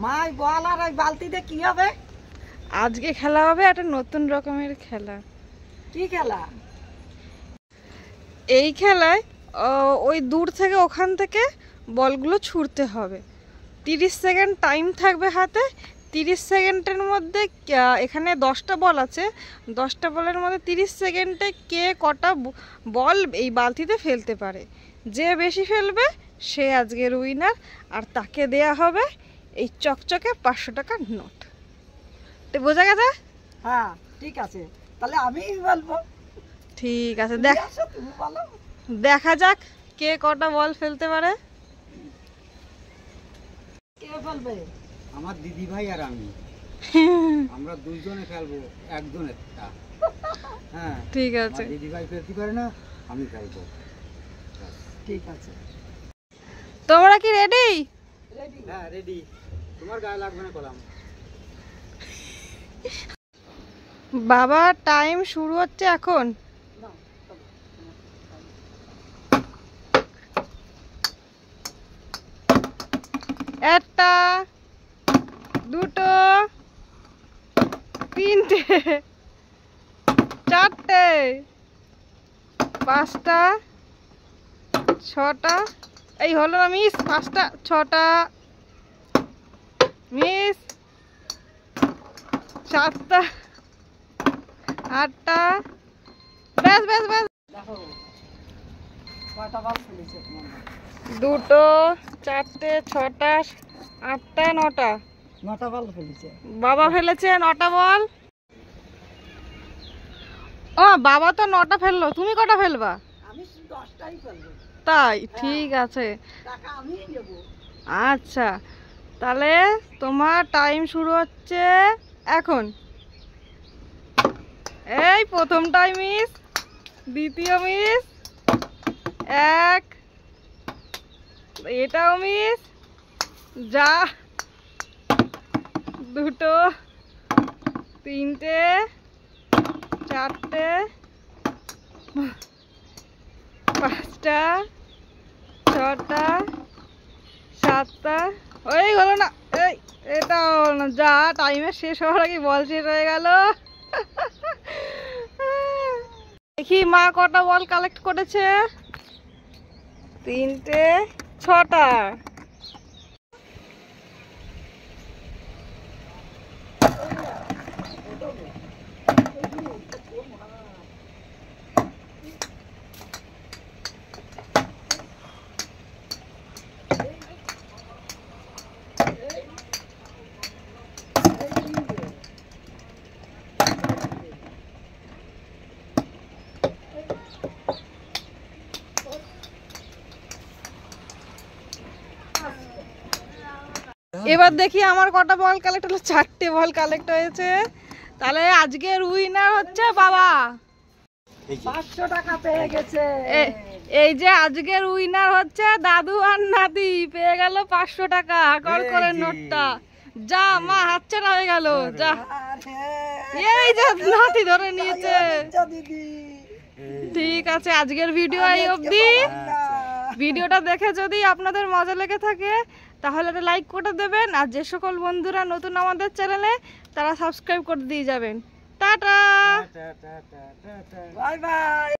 মাই বল আর ওই বালতিতে কি হবে? আজকে খেলা হবে একটা নতুন রকমের খেলা। কি খেলা? এই খেলায় ওই দূর থেকে ওখান থেকে বলগুলো ছুঁড়তে হবে। 30 সেকেন্ড টাইম থাকবে হাতে। 30 সেকেন্ডের মধ্যে এখানে 10টা বল আছে। 10টা বলের মধ্যে 30 সেকেন্ডে কে কটা বল এই বালতিতে ফেলতে পারে, যে বেশি ফেলবে সে আজকের উইনার। আর তাকে দেয়া হবে এই চকচকে 500 টাকার নোট। তো বোঝা গেছে? হ্যাঁ ঠিক আছে, তাহলে আমিই বলবো। ঠিক আছে, তুমি বলো। দেখা যাক কে কটা বল ফেলতে পারে। কে ফেলবে? আমার দিদি ভাই আর আমি, আমরা দুইজনে খেলবো, একজন একটা। হ্যাঁ ঠিক আছে, দিদি ভাই ফেলতে পারে না, আমি খেলবো। ঠিক আছে, তোমরা কি রেডি? রেডি? হ্যাঁ রেডি। তোমার গায়ে লাগবে না কলাম। বাবা টাইম শুরু হচ্ছে এখন। একটা, দুটো, তিনটে, চারটে, পাঁচটা, ছটা, এই হলো না মিস, 5টা, 6টা মিস, 7টা, 8টা, ব্যাস ব্যাস ব্যাস। দেখো কয়টা বল ফেলেছে তোমার? 2টো, 4টে, 6টা, 8টা, 9টা। 9টা বল ফেলেছে। বাবা ফেলেছে 9টা বল। ও বাবা তো 9টা ফেললো, তুমি কটা ফেলবা? আমি 10টাই ফেলবো। তাই? ঠিক আছে, টাকা আমিই নেব। আচ্ছা তাহলে তোমার টাইম শুরু হচ্ছে এখন। এই প্রথমটাই মিস, দ্বিতীয় মিস, 1, এটাও মিস, যা, 2টো, 3টে, 4টে, 5টা, 6টা, 7টা, ওই হলো না, এই এটা হলো না, যা টাইমের শেষ হওয়ার আগে বল শেষ হয়ে গেল। দেখি মা কটা বল কালেক্ট করেছে। 3টে, 6টা। এবার দেখি আমার কটা বল কালেক্ট হলো। 4টে বল কালেক্ট হয়েছে। তাহলে আজকের উইনার হচ্ছে বাবা। 500 টাকা পেয়ে গেছে। এই যে আজকের উইনার হচ্ছে দাদু আর নাতি, পেয়ে গেল 500 টাকা কর করে নোটটা। যা মা হাতছাড়া হয়ে গেল, যা। এই যে নাতি ধরে নিয়েছে। দিদি ঠিক আছে, আজকের ভিডিও এই অবধি। ভিডিওটা দেখে যদি আপনাদের মজা লেগে থাকে তাহলে একটা লাইক করে দেবেন, আর যে সকল বন্ধুরা নতুন আমাদের চ্যানেলে তারা সাবস্ক্রাইব করে দিয়ে যাবেন। Tata, bye bye.